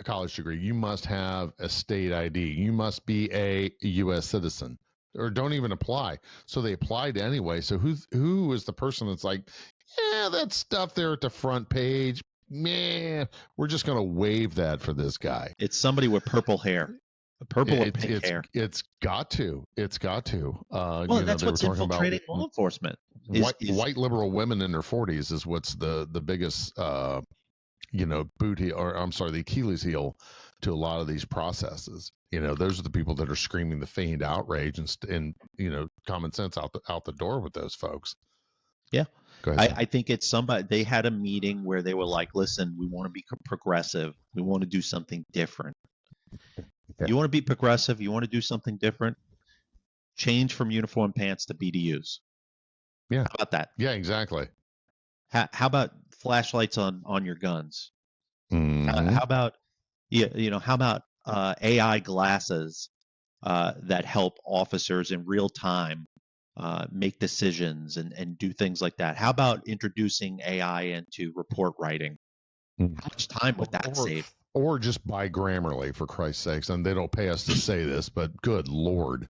a college degree. You must have a state ID. You must be a U.S. citizen, or don't even apply. So they applied anyway. So who is the person that's like, yeah, that stuff there at the front page, man, we're just going to waive that for this guy. It's somebody with purple hair, purple or pink hair. It's got to. Well, that's what's infiltrating law enforcement. White liberal women in their 40s is what's the biggest, boot heel, or I'm sorry, the Achilles heel to a lot of these processes. Those are the people that are screaming the feigned outrage and common sense out the door with those folks. Yeah. I think it's somebody. They had a meeting where they were like, listen, we want to be progressive. We want to do something different. Yeah. You want to be progressive? You want to do something different? Change from uniform pants to BDUs. Yeah. How about that? Yeah, exactly. How about flashlights on your guns? Mm-hmm. How about how about AI glasses that help officers in real time make decisions and do things like that? How about introducing AI into report writing? How much time would that save? Or just buy Grammarly, for Christ's sakes. And they don't pay us to say this, but good Lord.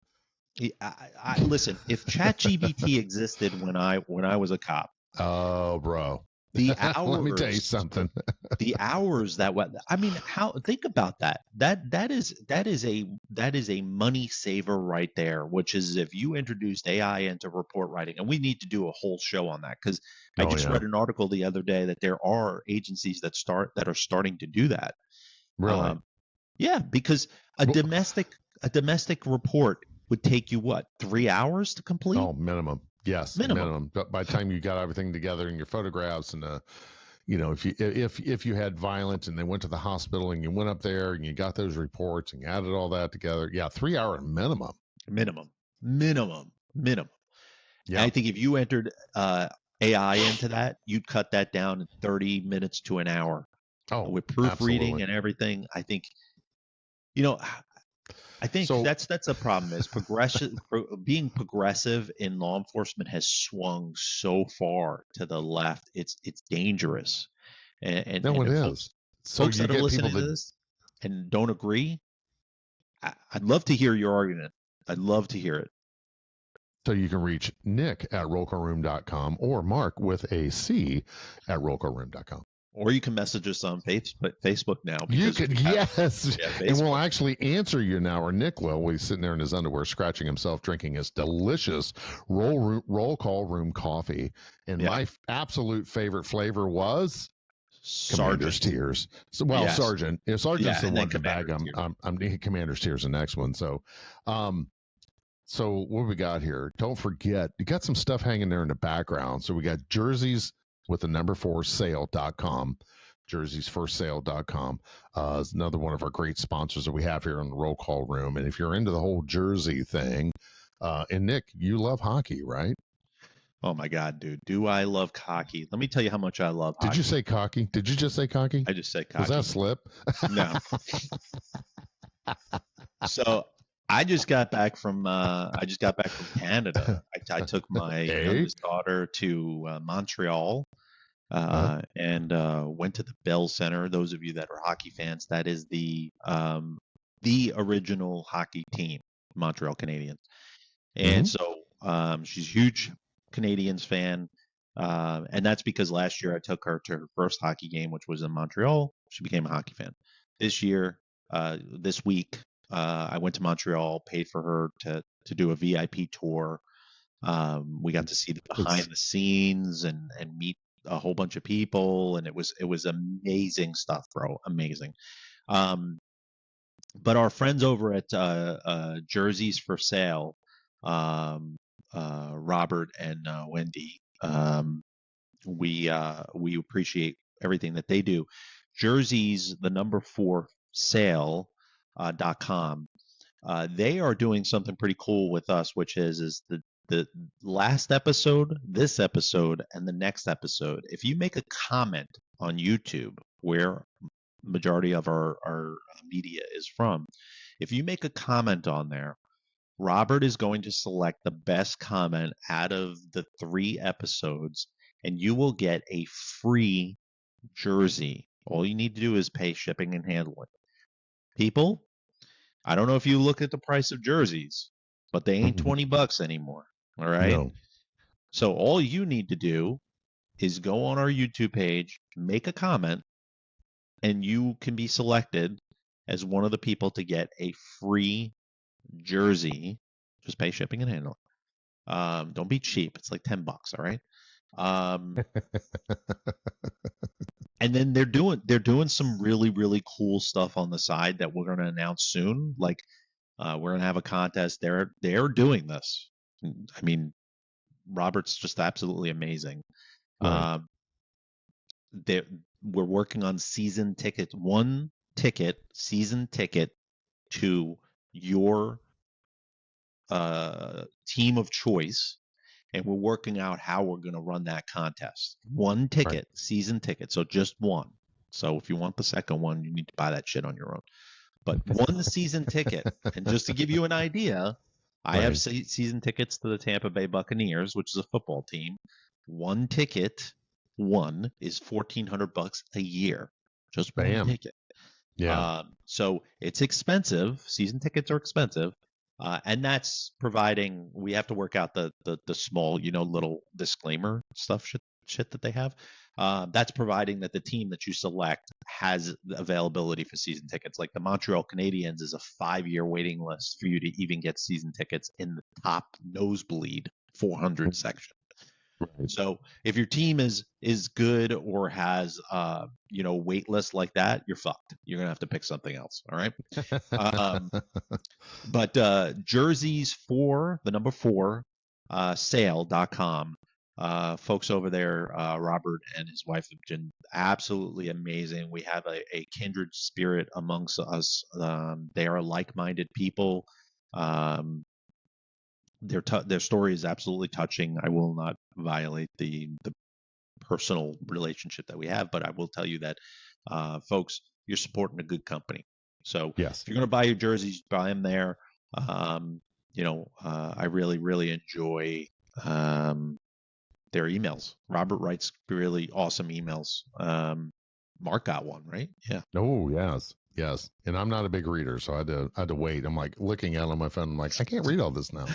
Listen, if ChatGPT existed when I was a cop. Oh, bro. The hours, let me tell you something. The hours think about that. That is a money saver right there, which is if you introduced AI into report writing, and we need to do a whole show on that, because I just read an article the other day that there are agencies that are starting to do that. Really? Yeah, because a domestic report would take you 3 hours to complete? Oh, minimum. Yes, minimum. But by the time you got everything together in your photographs and if you had violence and they went to the hospital and you went up there and you got those reports and you added all that together, 3 hour minimum. Minimum. Yeah. I think if you entered AI into that, you'd cut that down in 30 minutes to an hour. Oh, with proofreading absolutely. and everything. I think that's a problem. Is being progressive in law enforcement has swung so far to the left. It's dangerous. And it is. Folks that are listening to this and don't agree, I'd love to hear your argument. I'd love to hear it. So you can reach Nick at rollcallroom.com or Mark with a C at rollcallroom.com. Or you can message us on Facebook now. You could, yes. Yeah, and we'll actually answer you now, or Nick will. He's sitting there in his underwear, scratching himself, drinking his delicious roll call room coffee. And my absolute favorite flavor was Commander's Tears. So, yes. Sergeant. Yeah, Sergeant's the one to bag. I'm Commander's Tears, the next one. So, so what we got here? Don't forget, you got some stuff hanging there in the background. So we got jerseys with the number 4 sale.com, jerseysforsale.com. Is another one of our great sponsors that we have here in the roll call room. And if you're into the whole jersey thing, and Nick, you love hockey, right? Oh my God, dude. Do I love hockey? Let me tell you how much I love hockey. Did you say cocky? Did you just say cocky? I just said cocky. Was that a slip? No. So I just got back from Canada. I took my youngest daughter to Montreal and went to the Bell Center. Those of you that are hockey fans, that is the original hockey team, Montreal Canadiens. And so she's a huge Canadiens fan. And that's because last year I took her to her first hockey game, which was in Montreal. She became a hockey fan. This year, this week, I went to Montreal, paid for her to do a VIP tour. We got to see the behind the scenes and meet a whole bunch of people, and it was amazing stuff, bro. Amazing. But our friends over at Jerseys for Sale, Robert and Wendy, we appreciate everything that they do. Jerseys, the number 4 sale.com. They are doing something pretty cool with us, which is the last episode, this episode, and the next episode. If you make a comment on YouTube, where majority of our media is from, if you make a comment on there, Robert is going to select the best comment out of the 3 episodes, and you will get a free jersey All you need to do is pay shipping and handling. People, I don't know if you look at the price of jerseys, but they ain't $20 anymore. All right. No. So all you need to do is go on our YouTube page, make a comment, and you can be selected as one of the people to get a free jersey. Just pay shipping and handling. Don't be cheap. It's like $10. All right. And then they're doing some really, really cool stuff on the side that we're going to announce soon. Like we're going to have a contest. They're doing this. I mean, Robert's just absolutely amazing. Right. We're working on season tickets. One season ticket to your team of choice, and we're working out how we're going to run that contest. One ticket, season ticket, so just one. So if you want the second one, you need to buy that shit on your own. But one season ticket, and just to give you an idea, I have season tickets to the Tampa Bay Buccaneers, which is a football team. One ticket, is $1,400 a year. Just one ticket. Yeah. So it's expensive. Season tickets are expensive. And that's providing, we have to work out the small, little disclaimer stuff shit that they have. That's providing that the team that you select has availability for season tickets. Like the Montreal Canadiens is a 5-year waiting list for you to even get season tickets in the top nosebleed 400 section. Right. So if your team is good or has wait list like that, you're fucked. You're gonna have to pick something else. All right. But jerseys for the number 4 sale.com. Folks over there, Robert and his wife have been absolutely amazing. We have a kindred spirit amongst us. They are like-minded people. Their story is absolutely touching. I will not violate the personal relationship that we have, but I will tell you that, folks, you're supporting a good company. So if you're going to buy your jerseys, buy them there. I really, really enjoy their emails. Robert writes really awesome emails. Mark got one, right? Yeah. Oh, yes. And I'm not a big reader, so I had to wait. I'm like looking at it on my phone. I'm like, I can't read all this now.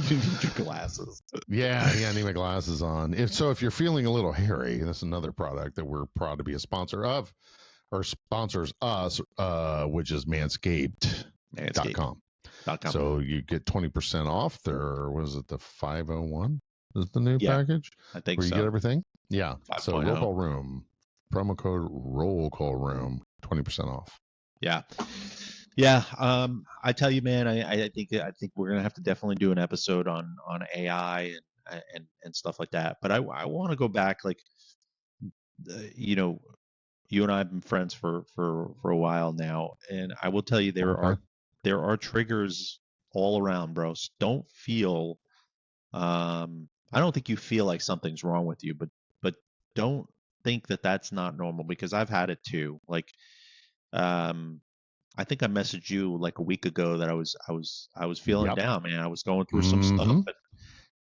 You need your glasses. Yeah, I need my glasses on. If you're feeling a little hairy, that's another product that we're proud to be a sponsor of, or sponsors us, which is Manscaped.com. So you get 20% off their, was it the 501? Is the new package? I think where you get everything? Yeah. 5. So Roll Call Room, promo code Roll Call Room, 20% off. Yeah. I tell you, man, I think we're gonna have to definitely do an episode on AI and stuff like that. But I want to go back, like, you and I have been friends for a while now, and I will tell you there are triggers all around, bros. Don't feel, I don't think you feel like something's wrong with you, but don't think that that's not normal, because I've had it too. Like, I think I messaged you like a week ago that I was feeling down, man. I was going through some stuff.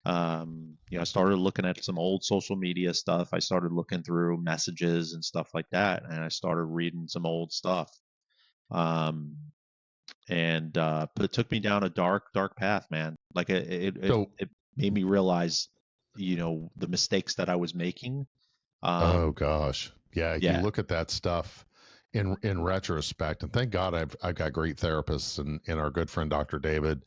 I started looking at some old social media stuff. I started looking through messages and stuff like that, and I started reading some old stuff. But it took me down a dark path, man. Like it made me realize, the mistakes that I was making. Oh gosh, yeah. You look at that stuff in retrospect, and thank God I've got great therapists and our good friend Dr. David.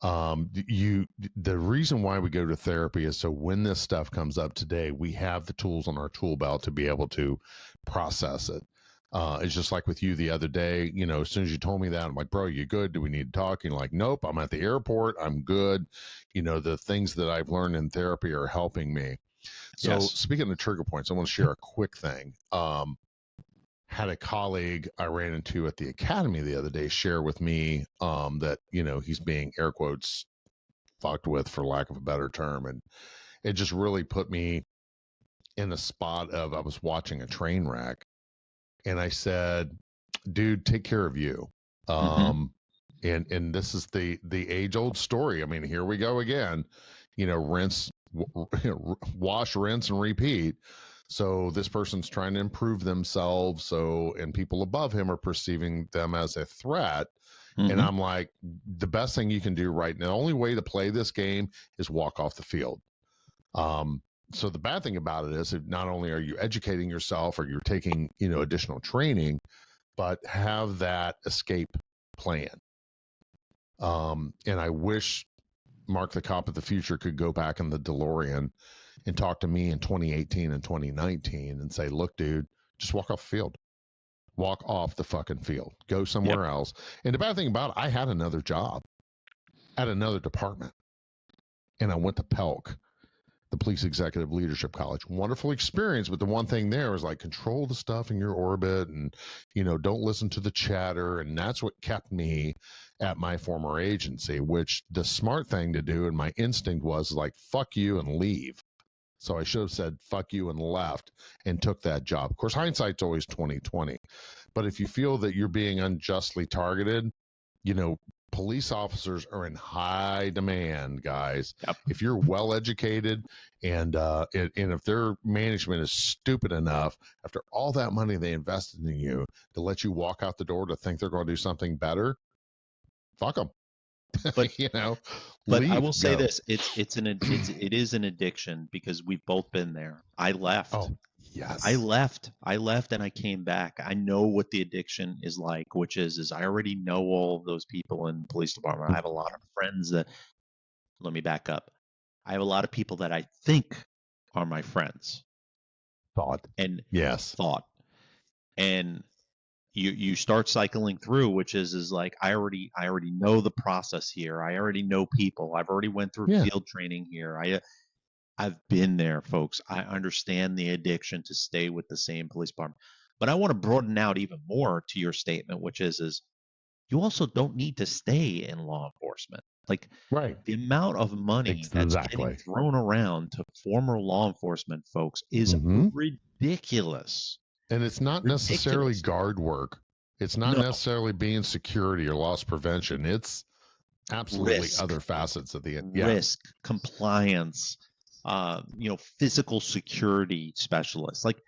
The reason why we go to therapy is so when this stuff comes up today, we have the tools on our tool belt to be able to process it. It's just like with you the other day, as soon as you told me that, I'm like, bro, you good? Do we need to talk? And you're like, nope, I'm at the airport. I'm good. The things that I've learned in therapy are helping me. So speaking of trigger points, I want to share a quick thing. Had a colleague I ran into at the academy the other day share with me that, he's being air quotes fucked with, for lack of a better term. And it just really put me in a spot of, I was watching a train wreck and I said, dude, take care of you. And this is the age old story. I mean, here we go again, wash, rinse, and repeat. So this person's trying to improve themselves. And people above him are perceiving them as a threat. And I'm like, the best thing you can do right now, the only way to play this game is walk off the field. So the bad thing about it is not only are you educating yourself or you're taking, additional training, but have that escape plan. And I wish Mark the Cop of the Future could go back in the DeLorean and talk to me in 2018 and 2019 and say, look, dude, just walk off the field. Walk off the fucking field. Go somewhere else. And the bad thing about it, I had another job at another department. And I went to PELC, the Police Executive Leadership College. Wonderful experience, but the one thing there was like control the stuff in your orbit and, don't listen to the chatter. And that's what kept me at my former agency, which the smart thing to do, and my instinct was like, fuck you and leave. So I should have said, fuck you and left and took that job. Of course, hindsight's always 20/20. But if you feel that you're being unjustly targeted, police officers are in high demand, guys. Yep. If you're well educated and if their management is stupid enough after all that money they invested in you to let you walk out the door to think they're going to do something better, fuck them. But but I will say go. this: it is an addiction because we've both been there. I left. Oh, yes. I left and I came back. I know what the addiction is like, which is I already know all of those people in the police department. I have a lot of friends that, let me back up. I have a lot of people that I think are my friends. Thought. And you start cycling through, which is like, I already know the process here. I already know people. I've already went through field training here. I've been there, folks. I understand the addiction to stay with the same police department. But I want to broaden out even more to your statement, which is you also don't need to stay in law enforcement. Like, the amount of money that's getting thrown around to former law enforcement folks is ridiculous. And it's not necessarily guard work. It's not necessarily being security or loss prevention. It's absolutely other facets of the risk, compliance, physical security specialists. Like,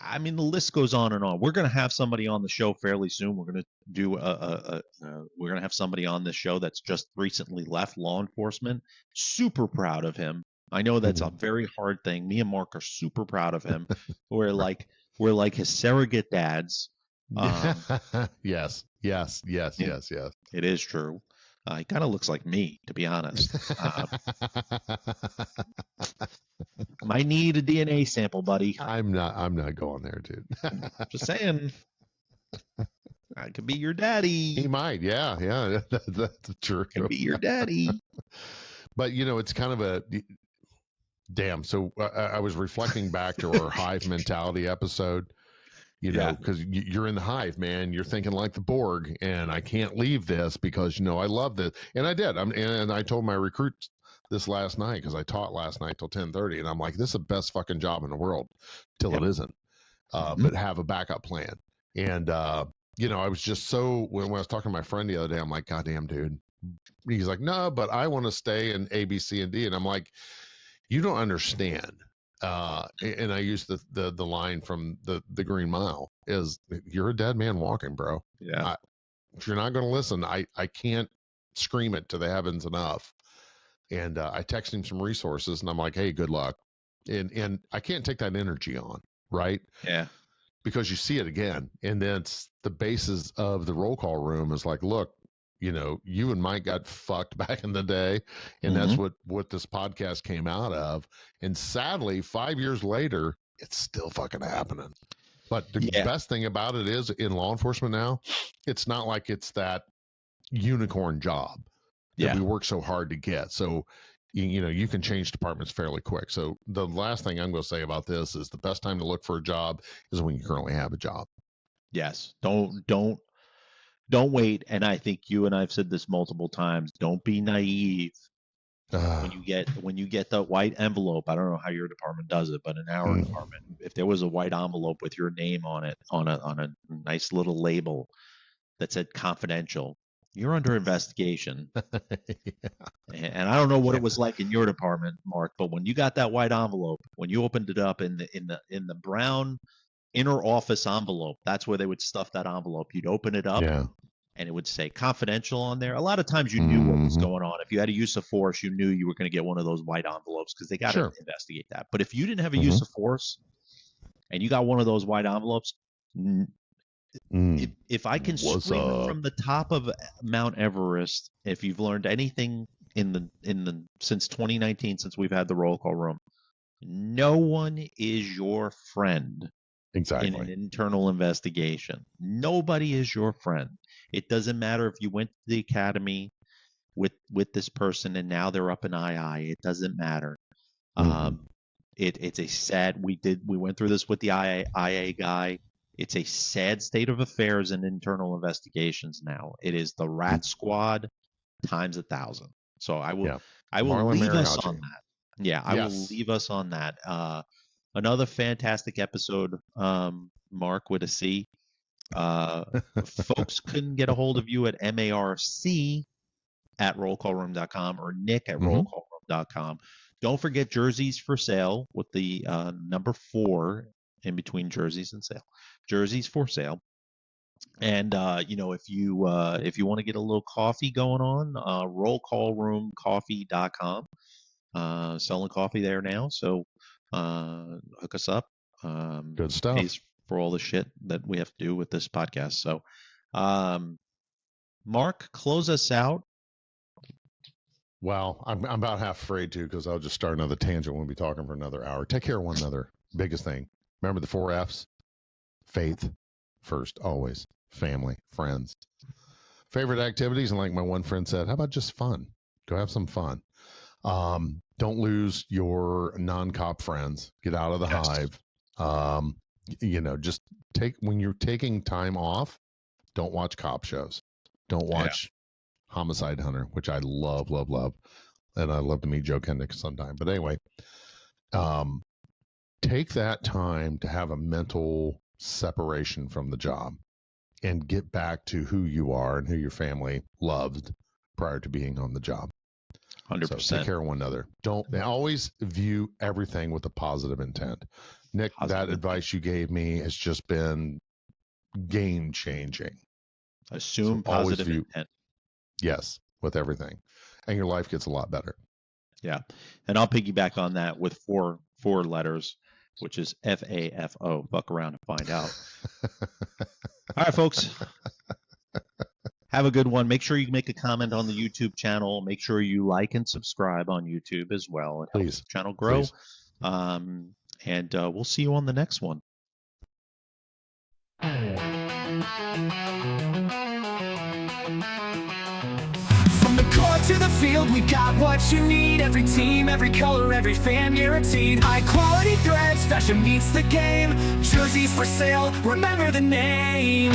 I mean, the list goes on and on. We're going to have somebody on the show fairly soon. We're going to do we're going to have somebody on this show that's just recently left law enforcement. Super proud of him. I know that's a very hard thing. Me and Mark are super proud of him. We're like his surrogate dads. Yes. It is true. He kind of looks like me, to be honest. Might need a DNA sample, buddy. I'm not going there, dude. Just saying. I could be your daddy. He might, yeah. That's true. Could be your daddy. But it's kind of a damn. So I was reflecting back to our hive mentality episode. Because you're in the hive, man. You're thinking like the Borg, and I can't leave this because I love this, and I did. And I told my recruits this last night because I taught last night till 10:30, and I'm like, this is the best fucking job in the world till it isn't. But have a backup plan. And I was just so when I was talking to my friend the other day, I'm like, goddamn, dude. He's like, no, but I want to stay in A, B, C, and D, and I'm like, you don't understand. And I use the line from the Green Mile is you're a dead man walking, bro. Yeah. If you're not going to listen, I can't scream it to the heavens enough. And I text him some resources and I'm like, hey, good luck. And I can't take that energy on. Right. Yeah. Because you see it again. And then it's the basis of the roll call room is like, look, you and Mike got fucked back in the day. And that's what this podcast came out of. And sadly, 5 years later, it's still fucking happening. But the best thing about it is in law enforcement now, it's not like it's that unicorn job that we work so hard to get. So, you can change departments fairly quick. So the last thing I'm going to say about this is the best time to look for a job is when you currently have a job. Yes. Don't wait. And I think you and I've said this multiple times. Don't be naive. When you get the white envelope, I don't know how your department does it, but in our department, if there was a white envelope with your name on it, on a nice little label that said confidential, you're under investigation. And I don't know what it was like in your department, Mark, but when you got that white envelope, when you opened it up in the brown inner office envelope, that's where they would stuff that envelope. You'd open it up, Yeah. and it would say confidential on there. A lot of times you knew what was Mhm. going on. If you had a use of force, you knew you were going to get one of those white envelopes because they got to Sure. investigate that. But if you didn't have a use of force and you got one of those white envelopes, if I can What's scream it up? from the top of Mount Everest, if you've learned anything in the since 2019, since we've had the roll call room, no one is your friend in an Exactly. internal investigation. Nobody is your friend. It doesn't matter if you went to the academy with this person and now they're up in II. It doesn't matter. It's a sad. We went through this with the IA guy. It's a sad state of affairs in internal investigations now. It is the rat squad times 1,000. So I will Marlon leave us Mariachi. on that. Yeah, I will leave us on that. Another fantastic episode, Mark with a C. Folks couldn't get a hold of you at marc@rollcallroom.com or Nick at rollcallroom.com. Don't forget jerseys for sale with the number 4 in between jerseys and sale. Jerseys for sale. And if you want to get a little coffee going on, rollcallroomcoffee.com. Selling coffee there now, so hook us up. Good stuff. Pays for all the shit that we have to do with this podcast. So, Mark, close us out. Well, I'm about half afraid to because I'll just start another tangent. We'll be talking for another hour. Take care of one another. Biggest thing. Remember the 4 F's? Faith first, always. Family, friends. Favorite activities, and like my one friend said, how about just fun? Go have some fun. Don't lose your non-cop friends. Get out of the hive. Just when you're taking time off, don't watch cop shows. Don't watch Homicide Hunter, which I love, love, love. And I love to meet Joe Kendick sometime. But anyway, take that time to have a mental separation from the job and get back to who you are and who your family loved prior to being on the job. 100%. So take care of one another. Don't always view everything with a positive intent. Nick, that advice you gave me has just been game changing. Assume positive intent. Yes, with everything. And your life gets a lot better. Yeah. And I'll piggyback on that with four letters, which is FAFO. Fuck around and find out. All right, folks. Have a good one. Make sure you make a comment on the YouTube channel. Make sure you like and subscribe on YouTube as well. It helps the channel grow. And we'll see you on the next one. From the court to the field, we got what you need. Every team, every color, every fan guaranteed. High quality threads, fashion meets the game. Jerseys for sale, remember the name.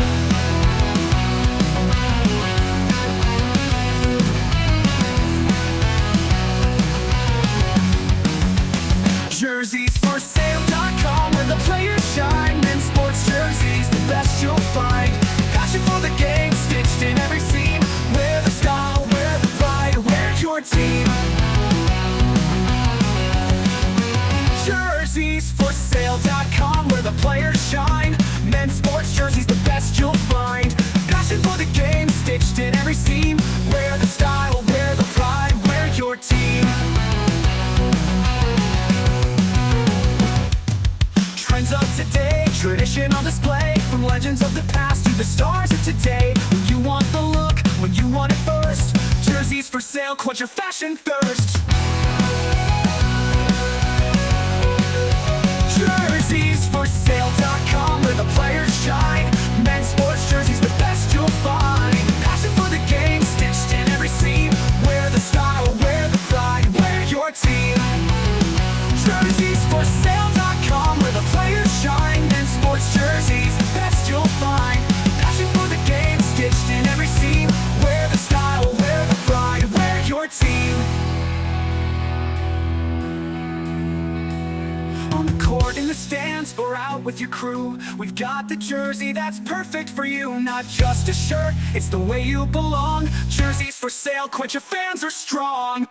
Jerseysforsale.com, where the players shine. Men's sports jerseys, the best you'll find. Passion for the game, stitched in every seam. Wear the style, wear the pride, wear your team. Jerseysforsale.com, where the players shine. Men's sports jerseys, the best you'll find. Passion for the game, stitched in every seam. Wear the style, wear the pride, wear your team. Trends of today, tradition on display. From legends of the past to the stars of today. When you want the look, when you want it first. Jerseys for sale, quench your fashion thirst. Jerseysforsale.com, where the players shine. Men's sports jerseys, the best you'll find. Passion for the game, stitched in every seam. Wear the style, wear the pride, wear your team. Jerseysforsale.com, where the players shine. Men's sports jerseys, the best you'll find. Passion for the game, stitched in every seam. Wear the style, wear the pride, wear your team. the stands or out with your crew, we've got the jersey that's perfect for you. Not just a shirt, it's the way you belong. Jerseys for sale, quench your fans are strong.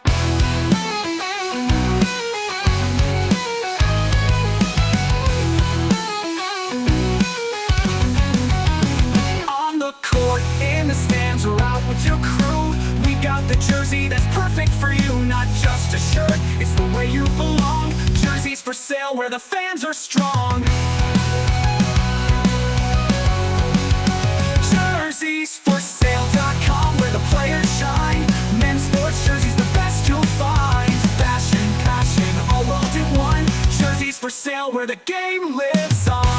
On the court, in the stands or out with your crew, we got the jersey that's perfect for you. Not just a shirt, it's the way you belong. Jerseys for sale where the fans are strong. Jerseysforsale.com, where the players shine. Men's sports jerseys, the best you'll find. Fashion, passion, all rolled in one. Jerseys for sale where the game lives on.